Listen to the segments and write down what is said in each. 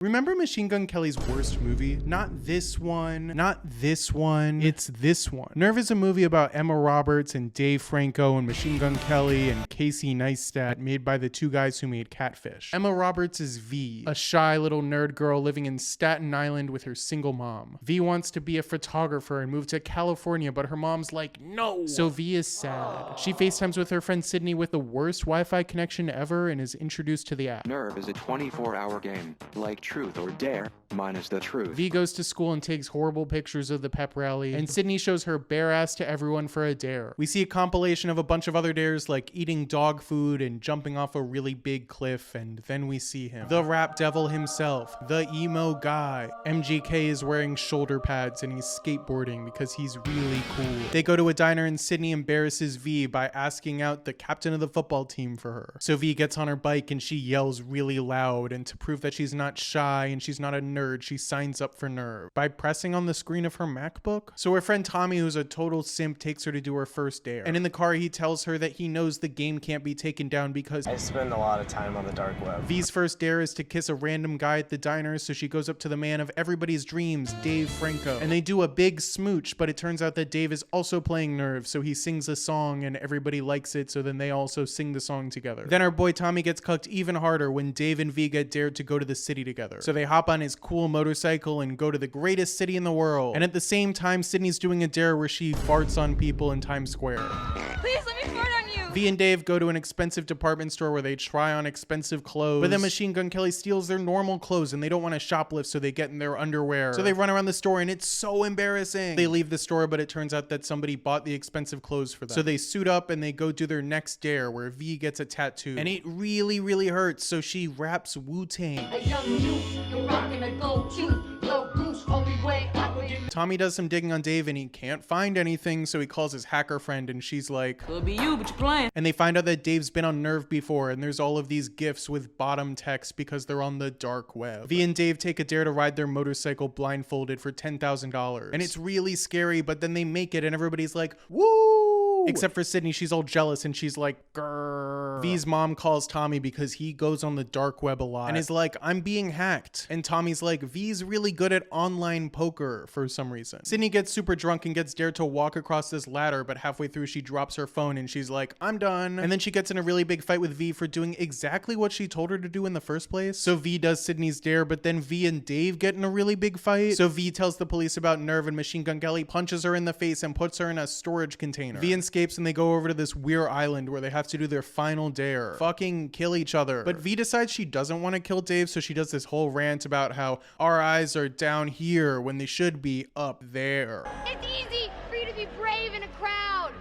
Remember Machine Gun Kelly's worst movie? Not this one, not this one, it's this one. Nerve is a movie about Emma Roberts and Dave Franco and Machine Gun Kelly and Casey Neistat, made by the two guys who made Catfish. Emma Roberts is V, a shy little nerd girl living in Staten Island with her single mom. V wants to be a photographer and move to California, but her mom's like, no! So V is sad. She FaceTimes with her friend Sydney with the worst Wi-Fi connection ever and is introduced to the app. Nerve is a 24-hour game, like Truth or Dare, minus the truth. V goes to school and takes horrible pictures of the pep rally, and Sydney shows her bare ass to everyone for a dare. We see a compilation of a bunch of other dares like eating dog food and jumping off a really big cliff, and then we see him. The rap devil himself, the emo guy. MGK is wearing shoulder pads and he's skateboarding because he's really cool. They go to a diner and Sydney embarrasses V by asking out the captain of the football team for her. So V gets on her bike and she yells really loud, and to prove that she's not shy and she's not a nerd, she signs up for Nerve by pressing on the screen of her MacBook. So her friend Tommy, who's a total simp, takes her to do her first dare. And in the car, he tells her that he knows the game can't be taken down because I spend a lot of time on the dark web. V's first dare is to kiss a random guy at the diner, so she goes up to the man of everybody's dreams, Dave Franco. And they do a big smooch, but it turns out that Dave is also playing Nerve, so he sings a song and everybody likes it, so then they also sing the song together. Then our boy Tommy gets cucked even harder when Dave and V get dared to go to the city together. So they hop on his cool motorcycle and go to the greatest city in the world. And at the same time, Sydney's doing a dare where she farts on people in Times Square. Please let me fart on you! V and Dave go to an expensive department store where they try on expensive clothes, but then Machine Gun Kelly steals their normal clothes and they don't want to shoplift, so they get in their underwear. So they run around the store and it's so embarrassing. They leave the store, but it turns out that somebody bought the expensive clothes for them. So they suit up and they go do their next dare where V gets a tattoo. And it really, really hurts, so she raps Wu-Tang. A young youth, you're rocking a gold tooth. Low goose, only way I would get. Tommy does some digging on Dave and he can't find anything, so he calls his hacker friend and she's like, Could be you, but you're playing. and they find out that Dave's been on Nerve before, and there's all of these GIFs with bottom text because they're on the dark web. V and Dave take a dare to ride their motorcycle blindfolded for $10,000. And it's really scary, but then they make it and everybody's like, woo! Except for Sydney, she's all jealous and she's like, grrr. V's mom calls Tommy because he goes on the dark web a lot and is like, I'm being hacked. And Tommy's like, V's really good at online poker for some reason. Sydney gets super drunk and gets dared to walk across this ladder, but halfway through she drops her phone and she's like, I'm done. And then she gets in a really big fight with V for doing exactly what she told her to do in the first place. So V does Sydney's dare, but then V and Dave get in a really big fight. So V tells the police about Nerve and Machine Gun Kelly punches her in the face and puts her in a storage container. V escapes and they go over to this weird island where they have to do their final dare. Fucking kill each other. But V decides she doesn't want to kill Dave, so she does this whole rant about how our eyes are down here when they should be up there. It's easy for you to be brave in a crowd,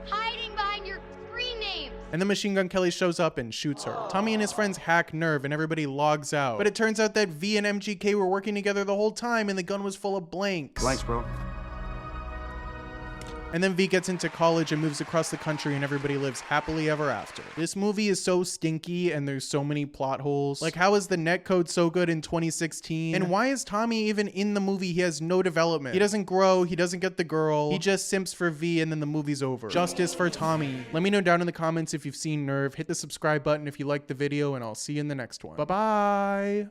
hiding behind your screen names. And then Machine Gun Kelly shows up and shoots her. Tommy and his friends hack Nerve and everybody logs out. But it turns out that V and MGK were working together the whole time and the gun was full of blanks. Blanks, bro. And then V gets into college and moves across the country and everybody lives happily ever after. This movie is so stinky and there's so many plot holes. Like, how is the netcode so good in 2016? And why is Tommy even in the movie? He has no development. He doesn't grow, he doesn't get the girl, he just simps for V and then the movie's over. Justice for Tommy. Let me know down in the comments if you've seen Nerve. Hit the subscribe button if you liked the video and I'll see you in the next one. Bye-bye.